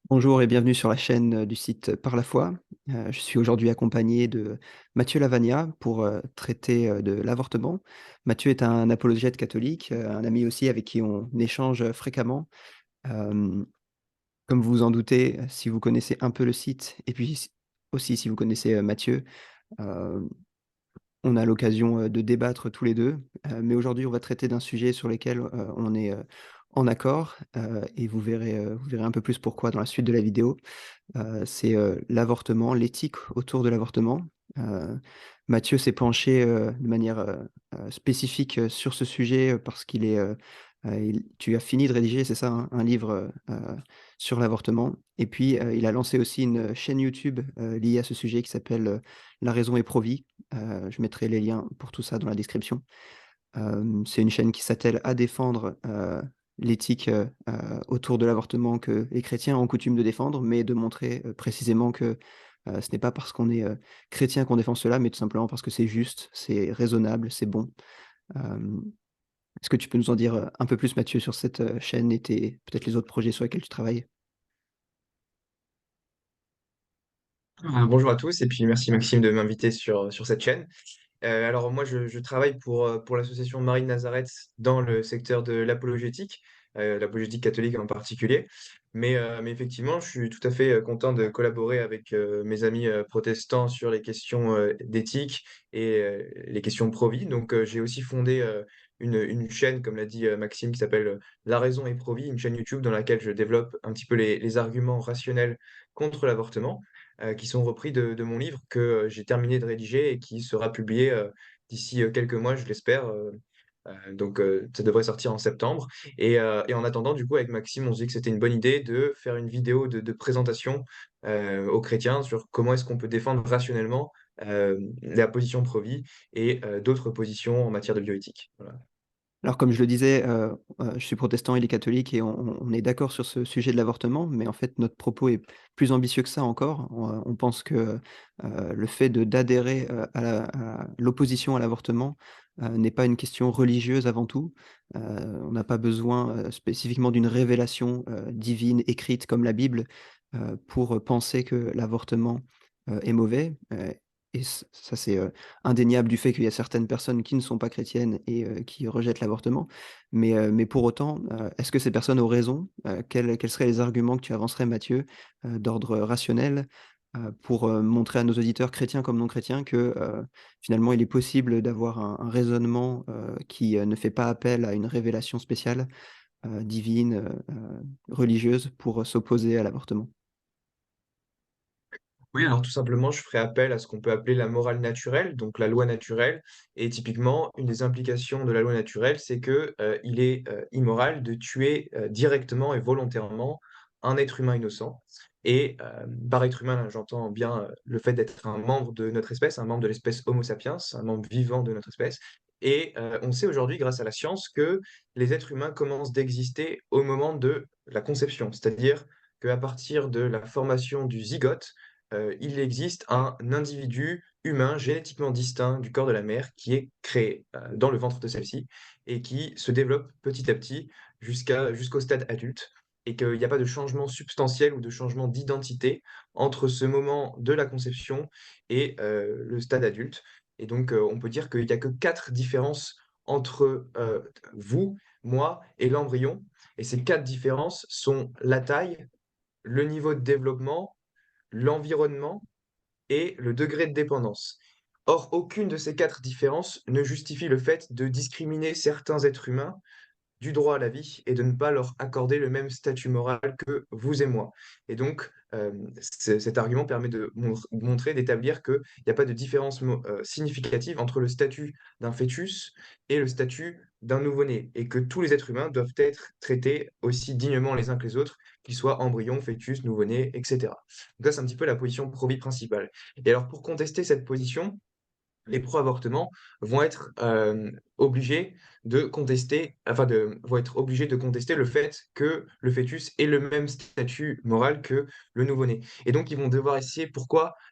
Bonjour et bienvenue sur la chaîne du site Par la foi. Je suis aujourd'hui accompagné de Mathieu Lavagna pour traiter de l'avortement. Mathieu est un apologète catholique, un ami aussi avec qui on échange fréquemment. Euh, Comme vous vous en doutez, si vous connaissez un peu le site et puis aussi si vous connaissez Mathieu, euh, on a l'occasion de débattre tous les deux. Mais aujourd'hui, on va traiter d'un sujet sur lequel on est en accord et vous verrez un peu plus pourquoi dans la suite de la vidéo. C'est l'avortement, l'éthique autour de l'avortement. Heu, Mathieu s'est penché de manière spécifique sur ce sujet parce qu'il est, tu as fini de rédiger, c'est ça, hein? Un livre sur l'avortement et puis il a lancé aussi une chaîne YouTube liée à ce sujet qui s'appelle La raison est pro-vie. Je mettrai les liens pour tout ça dans la description. C'est une chaîne qui s'attelle à défendre l'éthique autour de l'avortement que les chrétiens ont coutume de défendre, mais de montrer précisément que ce n'est pas parce qu'on est chrétien qu'on défend cela, mais tout simplement parce que c'est juste, c'est raisonnable, c'est bon. Euh, Est-ce que tu peux nous en dire un peu plus, Mathieu, sur cette chaîne et peut-être les autres projets sur lesquels tu travailles? Bonjour à tous et puis merci Maxime de m'inviter sur cette chaîne. Alors moi je travaille pour l'association Marie de Nazareth dans le secteur de l'apologétique catholique en particulier. Mais effectivement je suis tout à fait content de collaborer avec mes amis protestants sur les questions d'éthique et les questions pro-vie. Donc j'ai aussi fondé une chaîne, comme l'a dit Maxime, qui s'appelle La raison est pro-vie, une chaîne YouTube dans laquelle je développe un petit peu les arguments rationnels contre l'avortement qui sont repris de mon livre que j'ai terminé de rédiger et qui sera publié d'ici quelques mois, je l'espère. Donc ça devrait sortir en septembre. Et en attendant, du coup, avec Maxime, on se dit que c'était une bonne idée de faire une vidéo de présentation aux chrétiens sur comment est-ce qu'on peut défendre rationnellement la position pro-vie et d'autres positions en matière de bioéthique. Voilà. Alors, comme je le disais, je suis protestant, il est catholique et on est d'accord sur ce sujet de l'avortement, mais en fait, notre propos est plus ambitieux que ça encore. On pense que, le fait d'adhérer, à l'opposition à l'avortement, n'est pas une question religieuse avant tout. On n'a pas besoin, spécifiquement d'une révélation, divine écrite comme la Bible, pour penser que l'avortement, est mauvais, et ça c'est, indéniable du fait qu'il y a certaines personnes qui ne sont pas chrétiennes et qui rejettent l'avortement. Mais pour autant, est-ce que ces personnes ont raison? Quels seraient les arguments que tu avancerais, Mathieu, d'ordre rationnel, pour, montrer à nos auditeurs chrétiens comme non chrétiens que, finalement, il est possible d'avoir un raisonnement, qui, ne fait pas appel à une révélation spéciale, divine, religieuse pour, s'opposer à l'avortement? Oui, alors tout simplement, je ferai appel à ce qu'on peut appeler la morale naturelle, donc la loi naturelle. Et typiquement, une des implications de la loi naturelle, c'est que, il est immoral de tuer directement et volontairement un être humain innocent. Et par être humain, là, j'entends bien le fait d'être un membre de notre espèce, un membre de l'espèce Homo sapiens, un membre vivant de notre espèce. Et on sait aujourd'hui, grâce à la science, que les êtres humains commencent d'exister au moment de la conception, c'est-à-dire qu'à partir de la formation du zygote, il existe un individu humain génétiquement distinct du corps de la mère qui est créé dans le ventre de celle-ci et qui se développe petit à petit jusqu'au stade adulte et qu'il n'y a pas de changement substantiel ou de changement d'identité entre ce moment de la conception et le stade adulte. Et donc, on peut dire qu'il n'y a que quatre différences entre vous, moi et l'embryon. Et ces quatre différences sont la taille, le niveau de développement, l'environnement et le degré de dépendance. Or, aucune de ces quatre différences ne justifie le fait de discriminer certains êtres humains du droit à la vie et de ne pas leur accorder le même statut moral que vous et moi. Et donc, cet argument permet de montrer, d'établir qu'il n'y a pas de différence significative entre le statut d'un fœtus et le statut d'un nouveau-né, et que tous les êtres humains doivent être traités aussi dignement les uns que les autres, qu'ils soient embryons, fœtus, nouveau-nés, etc. Donc ça, c'est un petit peu la position pro-vie principale. Et alors, pour contester cette position, les pro-avortements vont être obligés de contester, vont être obligés de contester le fait que le fœtus ait le même statut moral que le nouveau-né. Et donc, ils vont devoir essayer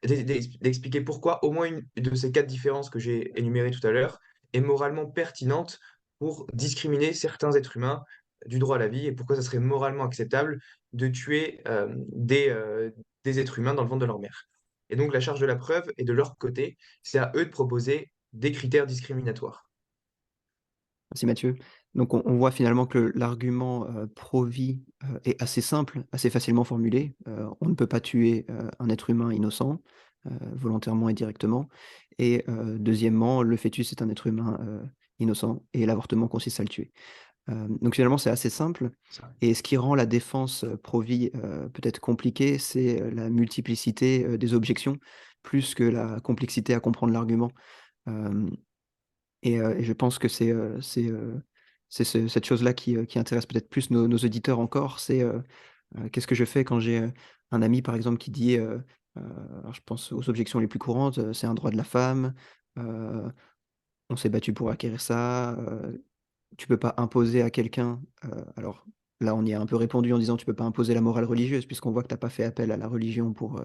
d'expliquer pourquoi au moins une de ces quatre différences que j'ai énumérées tout à l'heure est moralement pertinente pour discriminer certains êtres humains du droit à la vie et pourquoi ça serait moralement acceptable de tuer des êtres humains dans le ventre de leur mère. Et donc la charge de la preuve est de leur côté, c'est à eux de proposer des critères discriminatoires. Merci Mathieu. Donc on voit finalement que l'argument, pro-vie, est assez simple, assez facilement formulé. On ne peut pas tuer, un être humain innocent, volontairement et directement et deuxièmement, le fœtus est un être humain, innocent et l'avortement consiste à le tuer. Donc finalement, c'est assez simple Ça. et ce qui rend la défense, pro-vie, peut-être compliquée, c'est, la multiplicité, des objections, plus que la complexité à comprendre l'argument. Hem et je pense que c'est cette chose-là qui intéresse peut-être plus nos auditeurs encore, c'est, qu'est-ce que je fais quand j'ai, un ami par exemple qui dit, alors je pense aux objections les plus courantes, c'est un droit de la femme, heu, on s'est battu pour acquérir ça, tu peux pas imposer à quelqu'un, alors là, on y a un peu répondu en disant: «Tu peux pas imposer la morale religieuse» puisqu'on voit que tu as pas fait appel à la religion pour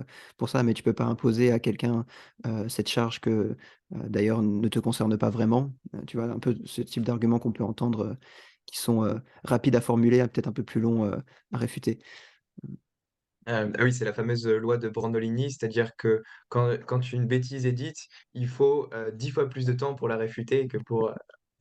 ça, mais tu peux pas imposer à quelqu'un, cette charge que, d'ailleurs ne te concerne pas vraiment. Tu vois? Un peu ce type d'arguments qu'on peut entendre, qui sont, rapides à formuler, peut-être un peu plus longs, à réfuter. Ah oui, c'est la fameuse, loi de Brandolini, c'est-à-dire que quand une bêtise est dite, il faut, 10 fois plus de temps pour la réfuter que pour,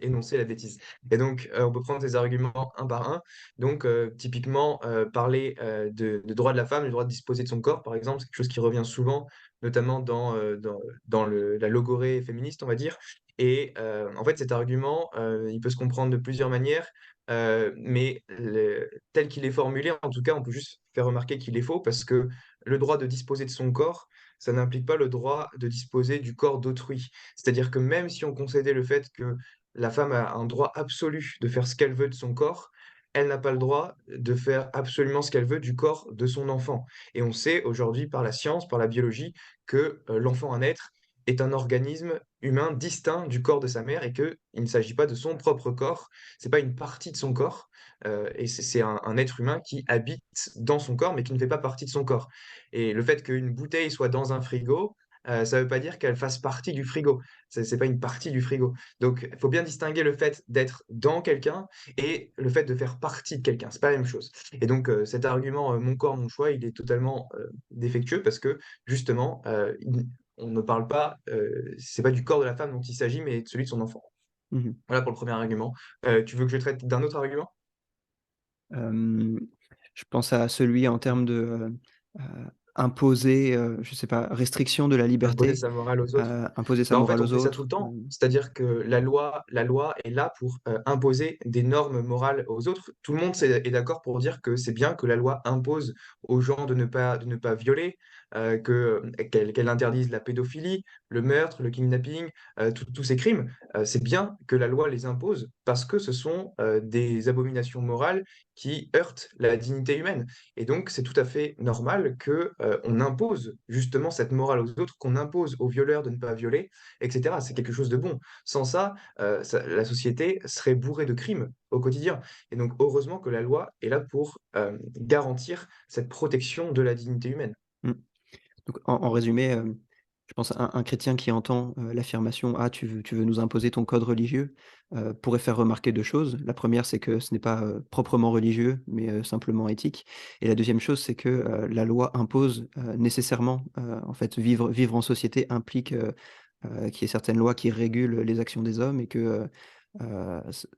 énoncer la bêtise et donc, on peut prendre ces arguments un par un. Donc, typiquement, parler, de droit de la femme, le droit de disposer de son corps, par exemple, c'est quelque chose qui revient souvent, notamment dans la logorrhée féministe, on va dire et en fait, cet argument, il peut se comprendre de plusieurs manières. Mais tel qu'il est formulé, en tout cas, on peut juste faire remarquer qu'il est faux parce que le droit de disposer de son corps, ça n'implique pas le droit de disposer du corps d'autrui. C'est-à-dire que même si on concédait le fait que la femme a un droit absolu de faire ce qu'elle veut de son corps, elle n'a pas le droit de faire absolument ce qu'elle veut du corps de son enfant. Et on sait aujourd'hui par la science, par la biologie, que l'enfant à naître est un organisme humain distinct du corps de sa mère et qu'il ne s'agit pas de son propre corps, c'est pas une partie de son corps, et c'est un être humain qui habite dans son corps, mais qui ne fait pas partie de son corps. Et le fait qu'une bouteille soit dans un frigo, ça veut pas dire qu'elle fasse partie du frigo. C'est pas une partie du frigo. Donc, il faut bien distinguer le fait d'être dans quelqu'un et le fait de faire partie de quelqu'un. C'est pas la même chose. Et donc, cet argument, mon corps, mon choix, il est totalement défectueux parce que justement, on ne parle pas, c'est pas du corps de la femme dont il s'agit, mais de celui de son enfant. Mmh. Voilà pour le premier argument. Tu veux que je traite d'un autre argument? Hem, je pense à celui en termes de, imposer, je sais pas, restriction de la Imposer liberté, sa morale aux autres? imposer sa Bah, en fait, morale on aux fait ça tout autres, le temps. C'est-à-dire que la loi est là pour, imposer des normes morales aux autres. Tout le monde est d'accord pour dire que c'est bien que la loi impose aux gens de ne pas violer, qu'elle interdise la pédophilie, le meurtre, le kidnapping, tous ces crimes. C'est bien que la loi les impose parce que ce sont, des abominations morales qui heurtent la dignité humaine. Et donc, c'est tout à fait normal que, on impose justement cette morale aux autres, qu'on impose aux violeurs de ne pas violer, et cetera. C'est quelque chose de bon. Sans ça, la société serait bourrée de crimes au quotidien. Et donc, heureusement que la loi est là pour garantir cette protection de la dignité humaine. Mmh. Donc en résumé, je pense un chrétien qui entend, l'affirmation: «Ah, tu veux nous imposer ton code religieux», pourrait faire remarquer 2 choses. La première, c'est que ce n'est pas, proprement religieux, mais, simplement éthique et la deuxième chose, c'est que, la loi impose, nécessairement, en fait, vivre en société implique, qu'il y ait certaines lois qui régulent les actions des hommes et que,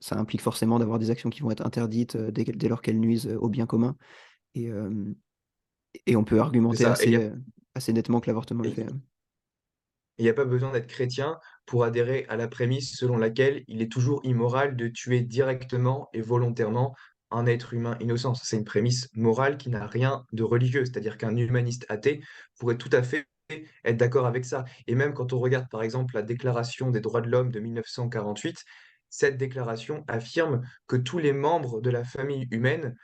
ça implique forcément d'avoir des actions qui vont être interdites, dès lors qu'elles nuisent, au bien commun et hem et on peut C'est argumenter ça. Et il y a, assez nettement que l'avortement le et fait, il y a pas besoin d'être chrétien pour adhérer à la prémisse selon laquelle il est toujours immoral de tuer directement et volontairement un être humain innocent. Ça, c'est une prémisse morale qui n'a rien de religieux. C'est-à-dire qu'un humaniste athée pourrait tout à fait être d'accord avec ça. Et même quand on regarde, par exemple, la Déclaration des droits de l'homme de 1948, cette déclaration affirme que tous les membres de la famille humaine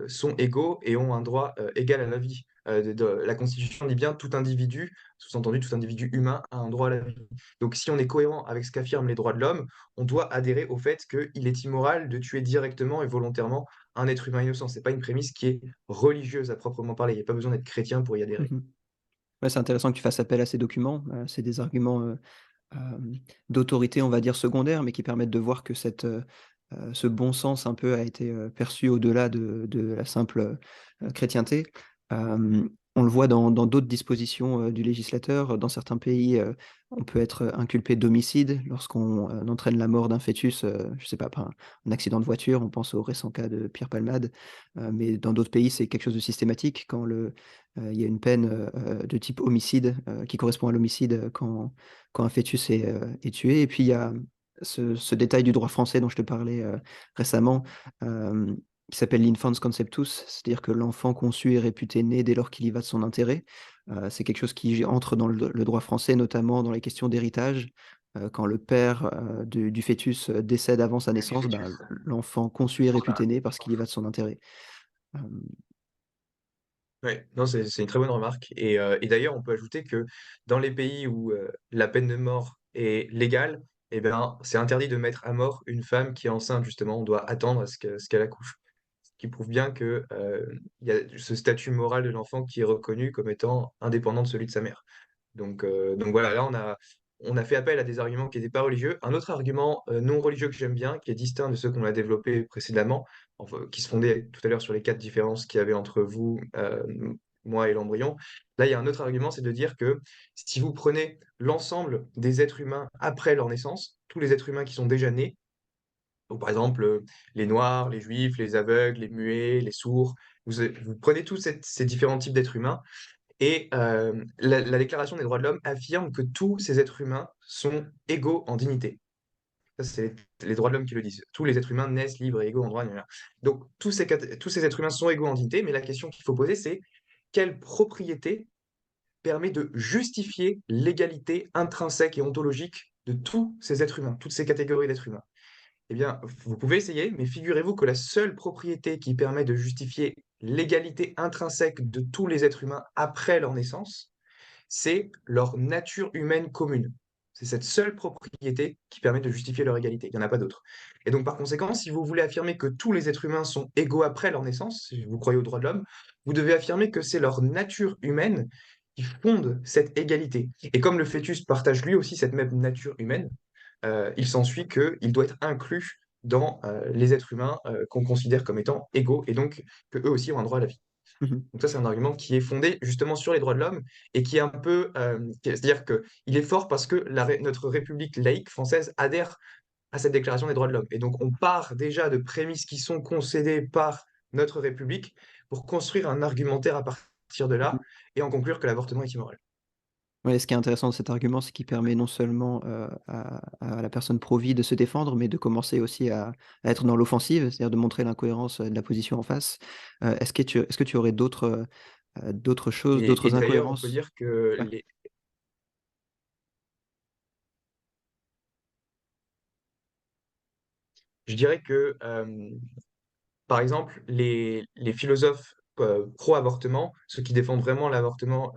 sont égaux et ont un droit égal à la vie. La Constitution dit bien tout individu, sous-entendu tout individu humain, a un droit à la vie. Donc si on est cohérent avec ce qu'affirment les droits de l'homme, on doit adhérer au fait qu'il est immoral de tuer directement et volontairement un être humain innocent. C'est pas une prémisse qui est religieuse à proprement parler. Il n'y a pas besoin d'être chrétien pour y adhérer. Mmh. Ouais, c'est intéressant que tu fasses appel à ces documents, c'est des arguments, d'autorité, on va dire secondaire, mais qui permettent de voir que ce bon sens un peu a été, perçu au-delà de la simple, chrétienté. On le voit dans d'autres dispositions, du législateur. Dans certains pays, on peut être inculpé d'homicide lorsqu'on, entraîne la mort d'un fœtus, je sais pas, par un accident de voiture. On pense au récent cas de Pierre Palmade, mais dans d'autres pays, c'est quelque chose de systématique quand il y a une peine, de type homicide, qui correspond à l'homicide, quand un fœtus est tué. Et puis il y a ce détail du droit français dont je te parlais, récemment, hem, qui s'appelle l'infans conceptus, c'est-à-dire que l'enfant conçu est réputé né dès lors qu'il y va de son intérêt. C'est quelque chose qui entre dans le droit français, notamment dans les questions d'héritage. Quand le père, du fœtus, décède avant sa Du naissance, ben, fœtus. l'enfant conçu est réputé né parce qu'il y va de son intérêt. Hem, Ouais, non, c'est une très bonne remarque et d'ailleurs, on peut ajouter que dans les pays où, la peine de mort est légale, eh ben, c'est interdit de mettre à mort une femme qui est enceinte justement. On doit attendre à ce qu'elle accouche. Ce qui prouve bien que, il y a ce statut moral de l'enfant qui est reconnu comme étant indépendant de celui de sa mère. Donc voilà, là, on a fait appel à des arguments qui n'étaient pas religieux. Un autre argument, non religieux que j'aime bien, qui est distinct de ceux qu'on a développés précédemment, enfin, qui se fondait tout à l'heure sur les 4 différences qu'il y avait entre vous, moi et l'embryon. Là, il y a un autre argument, c'est de dire que si vous prenez l'ensemble des êtres humains après leur naissance, tous les êtres humains qui sont déjà nés, donc par exemple, les noirs, les juifs, les aveugles, les muets, les sourds, vous prenez tous ces différents types d'êtres humains et la Déclaration des droits de l'homme affirme que tous ces êtres humains sont égaux en dignité. Ça, c'est les droits de l'homme qui le disent. Tous les êtres humains naissent libres et égaux en droit. Gna, gna. Donc, tous ces êtres humains sont égaux en dignité, mais la question qu'il faut poser, c'est quelle propriété permet de justifier l'égalité intrinsèque et ontologique de tous ces êtres humains, toutes ces catégories d'êtres humains? Eh bien, vous pouvez essayer, mais figurez-vous que la seule propriété qui permet de justifier l'égalité intrinsèque de tous les êtres humains après leur naissance, c'est leur nature humaine commune. C'est cette seule propriété qui permet de justifier leur égalité. Il n'y en a pas d'autre. Et donc, par conséquent, si vous voulez affirmer que tous les êtres humains sont égaux après leur naissance, si vous croyez aux droits de l'homme, vous devez affirmer que c'est leur nature humaine qui fonde cette égalité. Et comme le fœtus partage lui aussi cette même nature humaine, il s'ensuit qu'il doit être inclus dans les êtres humains qu'on considère comme étant égaux et donc qu'eux aussi ont un droit à la vie. mmh Donc ça, c'est un argument qui est fondé justement sur les droits de l'homme et qui est un peu, c'est-à-dire qu'il est fort parce que notre République laïque française adhère à cette Déclaration des droits de l'homme. Et donc on part déjà de prémices qui sont concédées par notre République pour construire un argumentaire à partir de là mh. et en conclure que l'avortement est immoral. Ouais, ce qui est intéressant de cet argument, c'est qu'il permet non seulement, à la personne pro vie de se défendre, mais de commencer aussi à être dans l'offensive, c'est-à-dire de montrer l'incohérence, de la position en face. Est-ce que tu aurais d'autres choses, Et d'autres d'ailleurs, on peut incohérences? dire que Ouais. je dirais que par exemple, les philosophes pro-avortement, ceux qui défendent vraiment l'avortement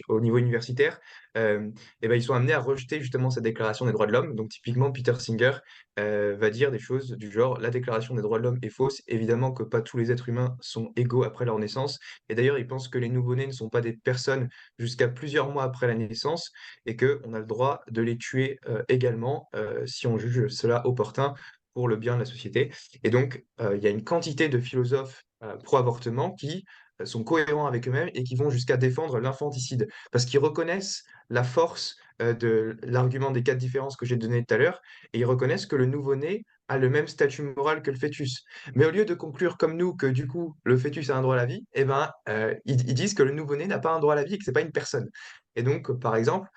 au niveau universitaire, eh ben, ils sont amenés à rejeter justement cette déclaration des droits de l'homme. Donc typiquement, Peter Singer va dire des choses du genre, la déclaration des droits de l'homme est fausse, évidemment que pas tous les êtres humains sont égaux après leur naissance. Et d'ailleurs, il pense que les nouveau-nés ne sont pas des personnes jusqu'à plusieurs mois après la naissance et qu'on a le droit de les tuer également si on juge cela opportun pour le bien de la société. Et donc, il y a une quantité de philosophes pro-avortement qui sont cohérents avec eux-mêmes et qui vont jusqu'à défendre l'infanticide, parce qu'ils reconnaissent la force de l'argument des 4 différences que j'ai donné tout à l'heure, et ils reconnaissent que le nouveau-né a le même statut moral que le fœtus. Mais au lieu de conclure comme nous que du coup le fœtus a un droit à la vie, eh ben, ils disent que le nouveau-né n'a pas un droit à la vie et que c'est pas une personne. Et donc, par exemple,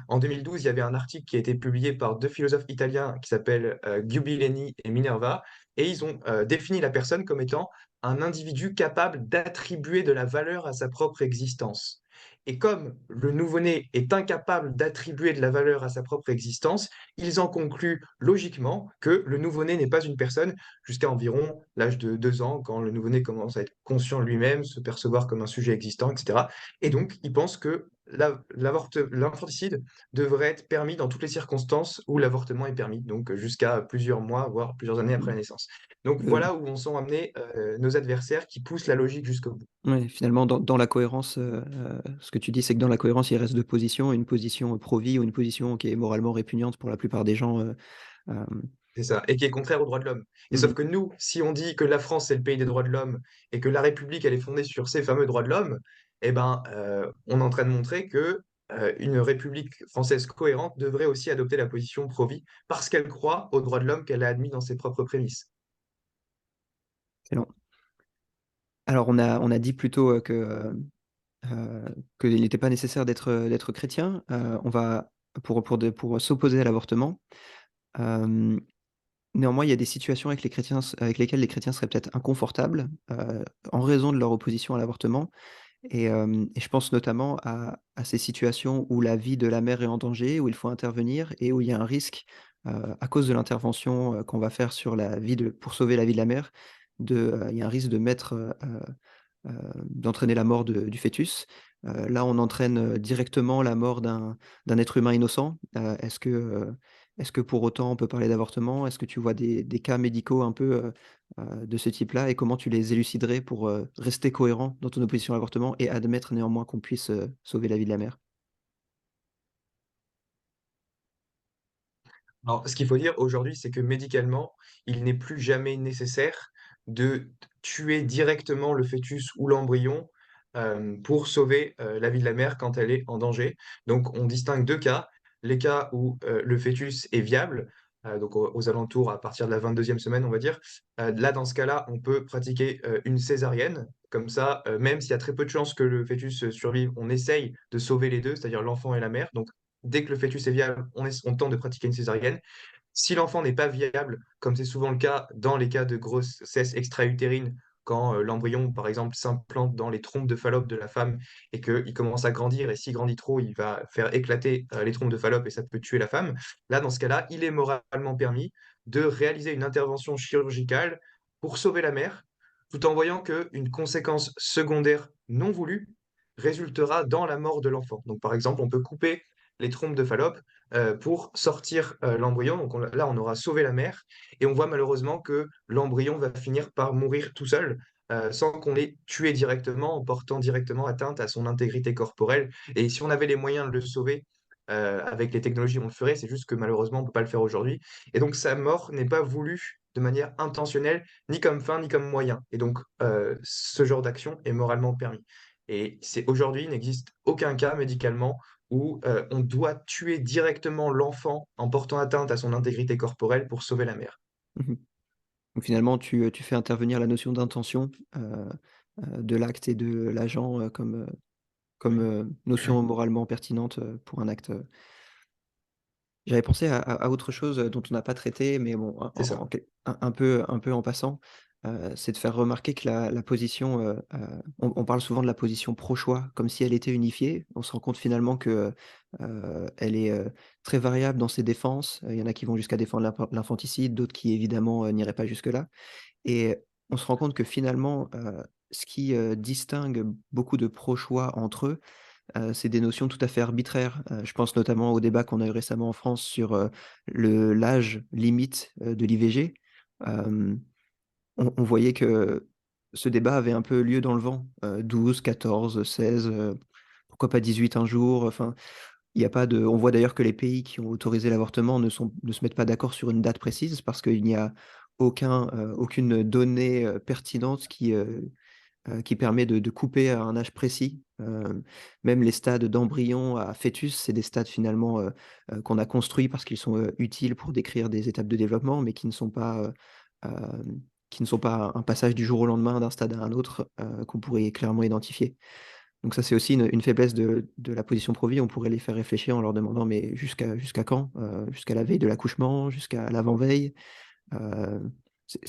en 2012, il y avait un article qui a été publié par 2 philosophes italiens qui s'appellent Giubileni et Minerva, et ils ont défini la personne comme étant un individu capable d'attribuer de la valeur à sa propre existence. Et comme le nouveau-né est incapable d'attribuer de la valeur à sa propre existence, ils en concluent logiquement que le nouveau-né n'est pas une personne jusqu'à environ l'âge de 2 ans, quand le nouveau-né commence à être conscient lui-même, se percevoir comme un sujet existant, etc. Et donc, ils pensent que l'infanticide devrait être permis dans toutes les circonstances où l'avortement est permis, donc jusqu'à plusieurs mois, voire plusieurs années après Mmh. la naissance. Donc Heu, voilà où on sont amenés nos adversaires qui poussent la logique jusqu'au bout. ouais, finalement, dans la cohérence, ce que tu dis, c'est que dans la cohérence, il reste 2 positions, une position pro vie ou une position qui est moralement répugnante pour la plupart des gens, hem C'est ça, et qui est contraire aux droits de l'homme. Et sauf Mmh. que nous, si on dit que la France, c'est le pays des droits de l'homme et que la République, elle est fondée sur ces fameux droits de l'homme, eh ben, on est en train de montrer que une République française cohérente devrait aussi adopter la position pro-vie parce qu'elle croit aux droits de l'homme qu'elle a admis dans ses propres prémices. Excellent. Alors on a dit plutôt, qu'il n'était pas nécessaire d'être chrétien. On va pour s'opposer à l'avortement. Hem, Néanmoins, il y a des situations avec lesquelles les chrétiens seraient peut-être inconfortables, en raison de leur opposition à l'avortement. Et je pense notamment à ces situations où la vie de la mère est en danger, où il faut intervenir et où il y a un risque, à cause de l'intervention, qu'on va faire sur la vie de pour sauver la vie de la mère, il y a un risque de mettre, d'entraîner la mort du fœtus. Là, on entraîne, directement la mort d'un être humain innocent. Est-ce que pour autant on peut parler d'avortement? Est-ce que tu vois des cas médicaux un peu, de ce type-là et comment tu les éluciderais pour, rester cohérent dans ton opposition à l'avortement et admettre néanmoins qu'on puisse, sauver la vie de la mère? Alors, ce qu'il faut dire aujourd'hui, c'est que médicalement, il n'est plus jamais nécessaire de tuer directement le fœtus ou l'embryon pour sauver la vie de la mère quand elle est en danger. Donc, on distingue deux cas. Les cas où le fœtus est viable, donc aux alentours à partir de la 22e semaine, on va dire. Là, dans ce cas-là, on peut pratiquer une césarienne. Comme ça, même s'il y a très peu de chances que le fœtus survive, on essaye de sauver les deux, c'est-à-dire l'enfant et la mère. Donc, dès que le fœtus est viable, on tente de pratiquer une césarienne. Si l'enfant n'est pas viable, comme c'est souvent le cas dans les cas de grossesse extra-utérine, quand l'embryon, par exemple, s'implante dans les trompes de Fallope de la femme et qu'il commence à grandir, et s'il grandit trop, il va faire éclater les trompes de Fallope et ça peut tuer la femme. Là, dans ce cas-là, il est moralement permis de réaliser une intervention chirurgicale pour sauver la mère, tout en voyant qu'une conséquence secondaire non voulue résultera dans la mort de l'enfant. Donc, par exemple, on peut couper les trompes de Fallope pour sortir l'embryon. Donc là, on aura sauvé la mère et on voit malheureusement que l'embryon va finir par mourir tout seul. Sans qu'on l'ait tué directement, en portant directement atteinte à son intégrité corporelle. Et si on avait les moyens de le sauver avec les technologies, on le ferait. C'est juste que malheureusement, on ne peut pas le faire aujourd'hui. Et donc, sa mort n'est pas voulue de manière intentionnelle, ni comme fin, ni comme moyen. Et donc, ce genre d'action est moralement permis. Et c'est aujourd'hui, il n'existe aucun cas médicalement où on doit tuer directement l'enfant en portant atteinte à son intégrité corporelle pour sauver la mère. Mmh. Donc finalement, tu fais intervenir la notion d'intention, de l'acte et de l'agent, comme, notion moralement pertinente, pour un acte. J'avais pensé à autre chose, dont on n'a pas traité, mais bon, C'est ça. un peu en passant, c'est de faire remarquer que la position, on parle souvent de la position pro-choix comme si elle était unifiée. On se rend compte finalement que, elle est, très variable dans ses défenses. Il y en a qui vont jusqu'à défendre l'infanticide, d'autres qui évidemment, n'iraient pas jusque-là et on se rend compte que finalement, ce qui, distingue beaucoup de pro-choix entre eux, c'est des notions tout à fait arbitraires. Je pense notamment au débat qu'on a eu récemment en France sur, l'âge limite, de l'IVG. Hem, on voyait que ce débat avait un peu lieu dans le vent, 12, 14, 16, pourquoi pas 18 un jour, enfin, il y a pas de on voit d'ailleurs que les pays qui ont autorisé l'avortement ne se mettent pas d'accord sur une date précise parce qu'il n'y a aucune donnée, pertinente qui permet de couper à un âge précis. Même les stades d'embryon à fœtus, c'est des stades finalement, qu'on a construits parce qu'ils sont, utiles pour décrire des étapes de développement, mais qui ne sont pas un passage du jour au lendemain d'un stade à un autre, qu'on pourrait clairement identifier. Donc ça, c'est aussi une faiblesse de la position pro-vie. On pourrait les faire réfléchir en leur demandant: «Mais jusqu'à quand? Jusqu'à la veille de l'accouchement? Jusqu'à l'avant-veille?»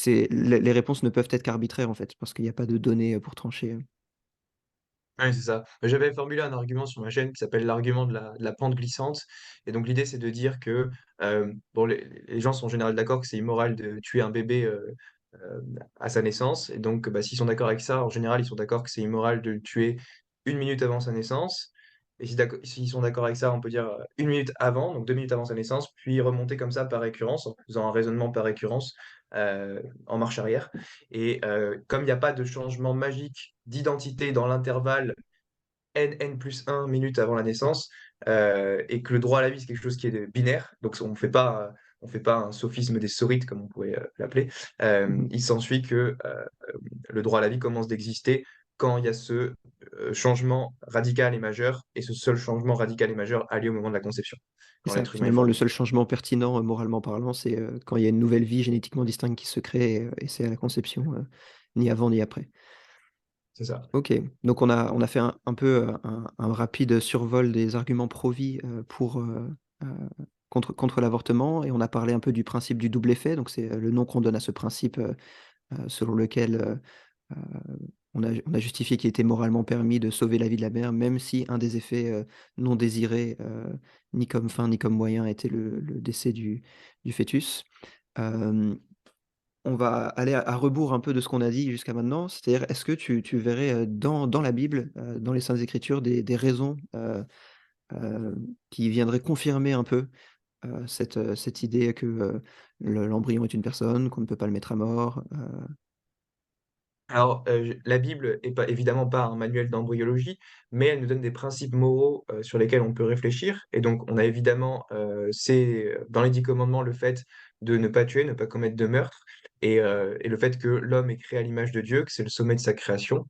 Les réponses ne peuvent être qu'arbitraires, en fait, parce qu'il y a pas de données, pour trancher. Oui, c'est ça. J'avais formulé un argument sur ma chaîne qui s'appelle l'argument de la pente glissante. Et donc l'idée, c'est de dire que bon, les gens sont en général d'accord que c'est immoral de tuer un bébé à sa naissance. Et donc, bah, s'ils sont d'accord avec ça, en général, ils sont d'accord que c'est immoral de le tuer une minute avant sa naissance. Et s'ils sont d'accord avec ça, on peut dire une minute avant, donc 2 minutes avant sa naissance, puis remonter comme ça par récurrence, en faisant un raisonnement par récurrence en marche arrière. Et comme il n'y a pas de changement magique d'identité dans l'intervalle n+1 minutes avant la naissance, et que le droit à la vie, c'est quelque chose qui est binaire, donc on ne fait pas on fait pas un sophisme des sorites, comme on pourrait l'appeler, Mmh. il s'ensuit que le droit à la vie commence d'exister quand il y a ce changement radical et majeur, et ce seul changement radical et majeur a lieu au moment de la conception, C'est quand ça, l'être humain est finalement, le formé. seul changement pertinent, moralement parlant, c'est, quand il y a une nouvelle vie génétiquement distincte qui se crée et c'est à la conception, ni avant ni après. C'est ça. OK, donc on a fait un peu, un rapide survol des arguments pro-vie, heu, contre l'avortement et on a parlé un peu du principe du double effet, donc c'est, le nom qu'on donne à ce principe, selon lequel, heu, on a justifié qu'il était moralement permis de sauver la vie de la mère, même si un des effets, non désirés, ni comme fin ni comme moyen était le décès du fœtus. Hem On va aller à rebours un peu de ce qu'on a dit jusqu'à maintenant. C'est-à-dire, est-ce que tu verrais, dans la Bible, dans les Saintes Écritures, des raisons, qui viendraient confirmer un peu, cette idée que, l'embryon est une personne, qu'on ne peut pas le mettre à mort? Alors, la Bible est pas évidemment pas un manuel d'embryologie, mais elle nous donne des principes moraux, sur lesquels on peut réfléchir, et donc on a évidemment, dans les 10 commandements, le fait de ne pas tuer, ne pas commettre de meurtre, et le fait que l'homme est créé à l'image de Dieu, que c'est le sommet de sa création,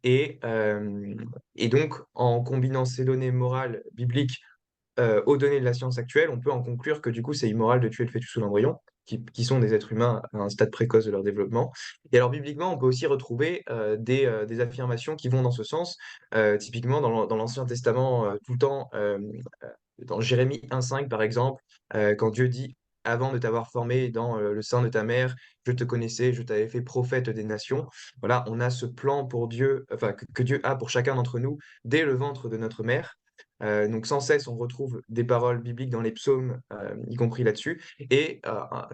et hem et donc en combinant ces données morales bibliques aux données de la science actuelle, on peut en conclure que du coup, c'est immoral de tuer le fœtus ou l'embryon, qui sont des êtres humains à un stade précoce de leur développement. Et alors bibliquement, on peut aussi retrouver des affirmations qui vont dans ce sens. Typiquement, dans l'Ancien Testament, tout le temps, dans Jérémie 1,5 par exemple, quand Dieu dit: «Avant de t'avoir formé dans le sein de ta mère, je te connaissais, je t'avais fait prophète des nations». Voilà, on a ce plan pour Dieu, enfin que Dieu a pour chacun d'entre nous dès le ventre de notre mère. Donc sans cesse, on retrouve des paroles bibliques dans les psaumes, y compris là-dessus. Et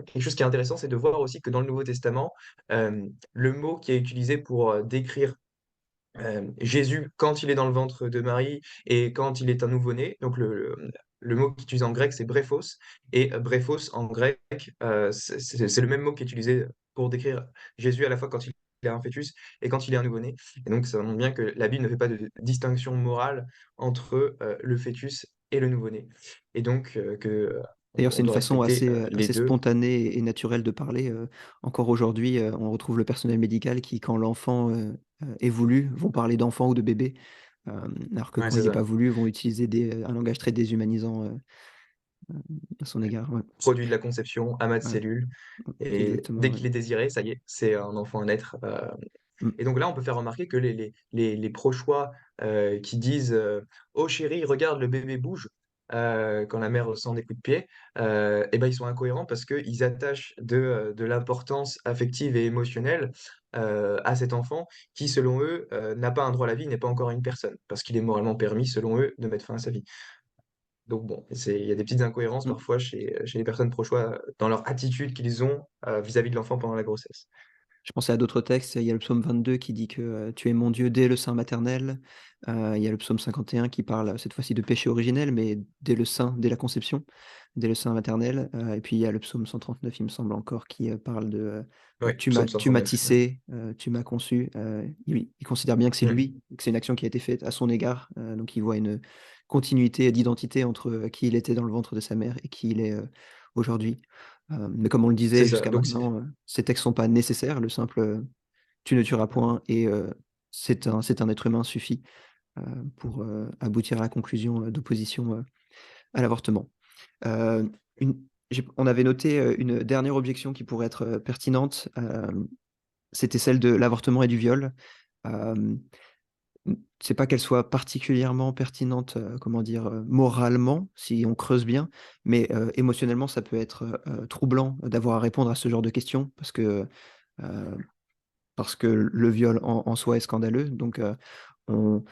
quelque chose qui est intéressant, c'est de voir aussi que dans le Nouveau Testament, le mot qui est utilisé pour décrire Jésus quand il est dans le ventre de Marie et quand il est un nouveau-né, donc le mot qui est utilisé en grec, c'est brephos, et brephos en grec, c'est le même mot qui est utilisé pour décrire Jésus à la fois quand il est un fœtus et quand il est un nouveau-né. Et donc ça montre bien que la Bible ne fait pas de distinction morale entre le fœtus et le nouveau-né. Et donc D'ailleurs, c'est on une doit façon respecter assez, les assez deux. spontanée et naturelle de parler, encore aujourd'hui, on retrouve le personnel médical qui, quand l'enfant, est voulu, vont parler d'enfant ou de bébé, alors que Ouais, quand c'est il n'est ça. pas voulu, vont utiliser un langage très déshumanisant, à son égard, ouais. Produit de la conception, amas de Ouais, cellules, et exactement, dès ouais. qu'il est désiré, ça y est, c'est un enfant à naître. Mmh. Et donc là, on peut faire remarquer que les pro-choix qui disent «Oh chérie, regarde, le bébé bouge», quand la mère sent des coups de pied, et ben, ils sont incohérents parce qu'ils attachent de l'importance affective et émotionnelle à cet enfant qui, selon eux, n'a pas un droit à la vie, n'est pas encore une personne, parce qu'il est moralement permis, selon eux, de mettre fin à sa vie. Donc bon, il y a des petites incohérences Mmh. parfois chez les personnes pro-choix dans leur attitude qu'ils ont vis-à-vis de l'enfant pendant la grossesse. Je pensais à d'autres textes, il y a le psaume 22 qui dit que, «Tu es mon Dieu dès le sein maternel». Il y a le psaume 51 qui parle, cette fois-ci de péché originel, mais dès le sein, dès la conception, dès le sein maternel, et puis il y a le psaume 139, il me semble encore, qui, parle de, Oui, psaume «Tu m'as 139. tissé, tu m'as conçu». Il considère bien que c'est Mmh. lui, que c'est une action qui a été faite à son égard, donc il voit une continuité d'identité entre, qui il était dans le ventre de sa mère et qui il est, aujourd'hui. Mais comme on le C'est disait ça, jusqu'à donc maintenant, ces textes sont pas nécessaires. Le simple, «Tu ne tueras point» et «C'est un être humain» suffit, heu, pour, aboutir à la conclusion, d'opposition, à l'avortement. Heu, une on avait noté, une dernière objection qui pourrait être, pertinente, c'était celle de l'avortement et du viol. Hem, c'est pas qu'elle soit particulièrement pertinente, comment dire? Moralement, si on creuse bien, mais, émotionnellement, ça peut être, troublant d'avoir à répondre à ce genre de questions heu parce que le viol en soi est scandaleux, donc on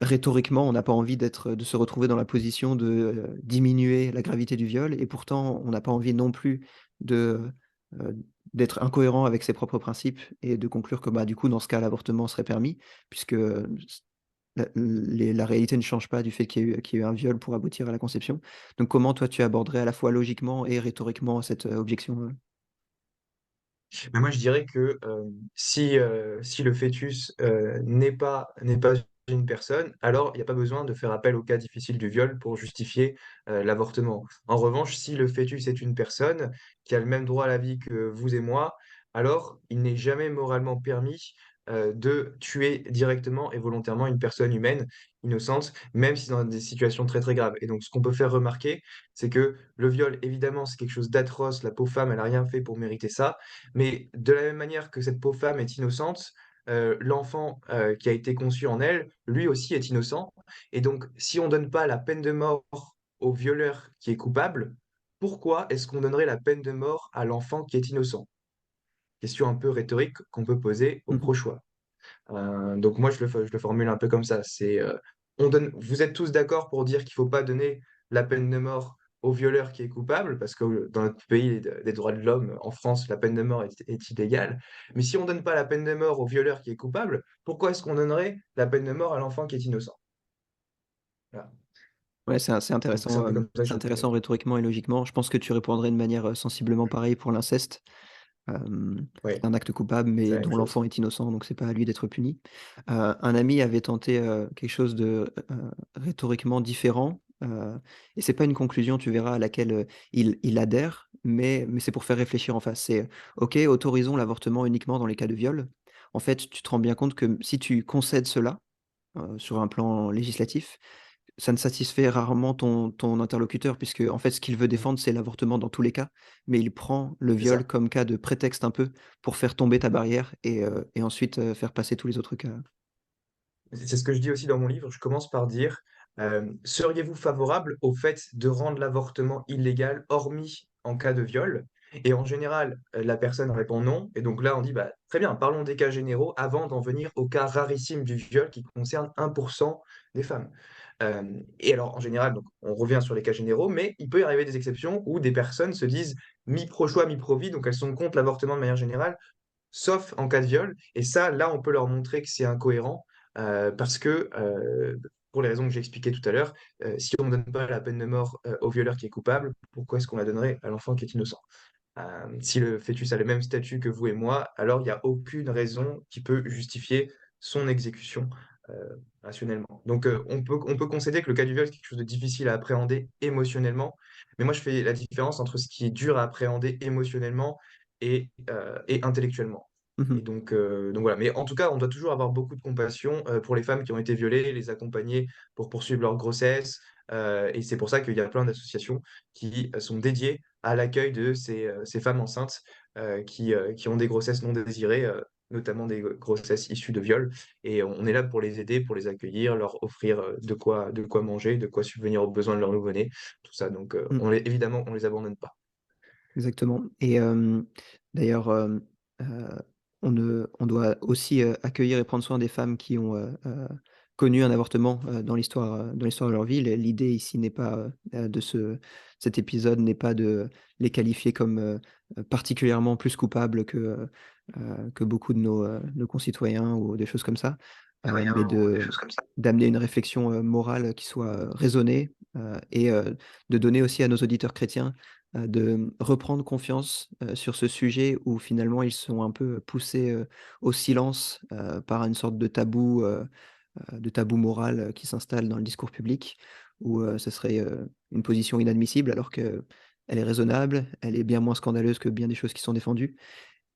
rhétoriquement, on n'a pas envie de se retrouver dans la position de, diminuer la gravité du viol et pourtant on n'a pas envie non plus de, d'être incohérent avec ses propres principes et de conclure que, bah, du coup, dans ce cas, l'avortement serait permis puisque, la réalité ne change pas du fait qu'il y ait eu un viol pour aboutir à la conception. Donc comment toi tu aborderais à la fois logiquement et rhétoriquement cette, objection, Mais moi je dirais que, si le fœtus, n'est pas une personne, alors il n'y a pas besoin de faire appel au cas difficile du viol pour justifier l'avortement. En revanche, si le fœtus est une personne qui a le même droit à la vie que vous et moi, alors il n'est jamais moralement permis de tuer directement et volontairement une personne humaine innocente, même si dans des situations très très graves. Et donc ce qu'on peut faire remarquer, c'est que le viol, évidemment, c'est quelque chose d'atroce, la pauvre femme, elle n'a rien fait pour mériter ça, mais de la même manière que cette pauvre femme est innocente, l'enfant qui a été conçu en elle, lui aussi est innocent. Et donc, si on donne pas la peine de mort au violeur qui est coupable, pourquoi est-ce qu'on donnerait la peine de mort à l'enfant qui est innocent? Question un peu rhétorique qu'on peut poser au Mmh. pro-choix. Donc moi, je le formule un peu comme ça. Vous êtes tous d'accord pour dire qu'il faut pas donner la peine de mort au violeur qui est coupable, parce que dans notre pays des droits de l'homme, en France, la peine de mort est illégale. Mais si on donne pas la peine de mort au violeur qui est coupable, pourquoi est-ce qu'on donnerait la peine de mort à l'enfant qui est innocent? Voilà. Ouais, c'est Donc c'est intéressant, un peu comme ça que c'est je le formule. intéressant rhétoriquement et logiquement. Je pense que tu répondrais de manière, sensiblement pareille pour l'inceste. Oui, C'est un acte coupable, c'est mais la même dont chose. l'enfant est innocent, donc c'est pas à lui d'être puni. Un ami avait tenté, quelque chose de, rhétoriquement différent, et c'est pas une conclusion, tu verras, à laquelle, il adhère, mais c'est pour faire réfléchir en face. C'est, OK, autorisons l'avortement uniquement dans les cas de viol. En fait, tu te rends bien compte que si tu concèdes cela, sur un plan législatif, ça ne satisfait rarement ton interlocuteur puisque en fait, ce qu'il veut Mm. défendre, c'est l'avortement dans tous les cas, mais il prend le C'est viol ça. comme cas de prétexte un peu pour faire tomber ta barrière et ensuite, faire passer tous les autres cas. C'est ce que je dis aussi dans mon livre. Je commence par dire, seriez-vous favorable au fait de rendre l'avortement illégal, hormis en cas de viol? Et en général, la personne répond non. Et donc là, on dit, bah, très bien, parlons des cas généraux avant d'en venir au cas rarissime du viol qui concerne 1% des femmes. Et alors, en général, donc, on revient sur les cas généraux, mais il peut y arriver des exceptions où des personnes se disent mi-pro-choix, mi-pro-vie, donc elles sont contre l'avortement de manière générale, sauf en cas de viol. Et ça, là, on peut leur montrer que c'est incohérent, parce que, pour les raisons que j'ai expliquées tout à l'heure, si on ne donne pas la peine de mort au violeur qui est coupable, pourquoi est-ce qu'on la donnerait à l'enfant qui est innocent? Si le fœtus a le même statut que vous et moi, alors il n'y a aucune raison qui peut justifier son exécution rationnellement. Donc on peut concéder que le cas du viol, c'est quelque chose de difficile à appréhender émotionnellement, mais moi je fais la différence entre ce qui est dur à appréhender émotionnellement et intellectuellement. Mmh mh. Donc voilà, mais en tout cas, on doit toujours avoir beaucoup de compassion pour les femmes qui ont été violées, les accompagner pour poursuivre leur grossesse, et c'est pour ça qu'il y a plein d'associations qui sont dédiées à l'accueil de ces femmes enceintes qui ont des grossesses non désirées, notamment des grossesses issues de viols. Et on est là pour les aider, pour les accueillir, leur offrir de quoi manger, de quoi subvenir aux besoins de leur nouveau-né, tout ça. Donc Mmh. évidemment, on les abandonne pas. Exactement et d'ailleurs, on doit aussi, accueillir et prendre soin des femmes qui ont, connu un avortement, dans l'histoire de leur vie. L'idée ici n'est pas, de cet épisode n'est pas de les qualifier comme, particulièrement plus coupables que beaucoup de nos concitoyens ou des choses comme ça, mais Citoyens ou des choses comme ça. d'amener une réflexion, morale qui soit, raisonnée, et de donner aussi à nos auditeurs chrétiens de reprendre confiance, sur ce sujet où finalement ils sont un peu poussés, au silence, par une sorte de tabou moral, qui s'installe dans le discours public où, ce serait, une position inadmissible alors qu'elle est raisonnable, elle est bien moins scandaleuse que bien des choses qui sont défendues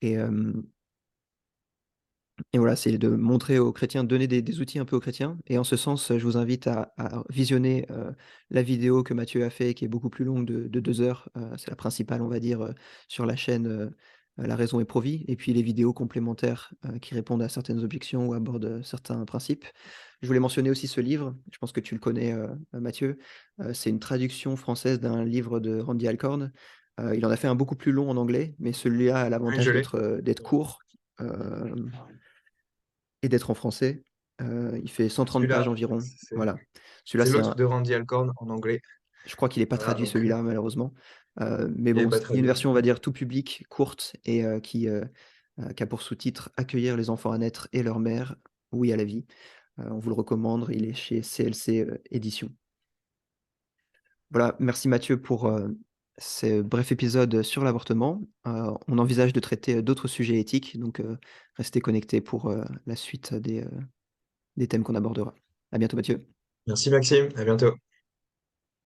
et hem et voilà, c'est de montrer aux chrétiens, donner des outils un peu aux chrétiens et en ce sens, je vous invite à visionner, la vidéo que Matthieu a fait qui est beaucoup plus longue de 2 heures, c'est la principale on va dire, sur la chaîne, La Raison est Pro-Vie et puis les vidéos complémentaires, qui répondent à certaines objections ou abordent, certains principes. Je voulais mentionner aussi ce livre, je pense que tu le connais, Matthieu, c'est une traduction française d'un livre de Randy Alcorn. Il en a fait un beaucoup plus long en anglais, mais celui-là a Oui, l'avantage je l'ai. d'être court, hem et d'être en français. Il fait 130 pages Celui-là, environ, c'est voilà. Celui-là, c'est c'est l'autre un de Randy Alcorn en anglais. je crois qu'il est pas Voilà, traduit donc celui-là malheureusement, mais il n'est bon, pas c'est une traduit. version, on va dire, tout public, courte et qui a pour sous-titre: «Accueillir les enfants à naître et leur mère, oui à la vie». On vous le recommande, il est chez CLC, Éditions. Voilà, merci Mathieu pour, ce bref épisode sur l'avortement. On envisage de traiter, d'autres sujets éthiques, donc restez connectés pour, la suite des des thèmes qu'on abordera. À bientôt Mathieu. Merci Maxime, à bientôt.